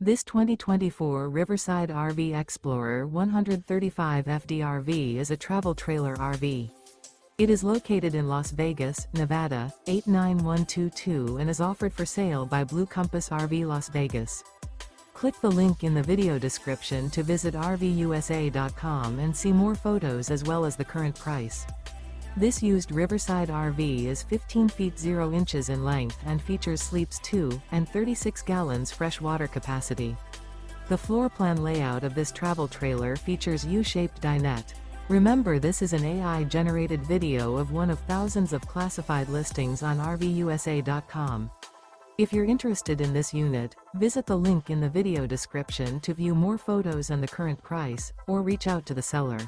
This 2024 Riverside RV Xplorer 135 FDRV is a travel trailer RV. It is located in Las Vegas, Nevada, 89122 and is offered for sale by Blue Compass RV Las Vegas. Click the link in the video description to visit RVUSA.com and see more photos as well as the current price. This used Riverside RV is 15 feet 0 inches in length and features sleeps 2 and 36 gallons fresh water capacity. The floor plan layout of this travel trailer features U-Shaped Dinette. Remember, this is an AI-generated video of one of thousands of classified listings on RVUSA.com. If you're interested in this unit, visit the link in the video description to view more photos and the current price, or reach out to the seller.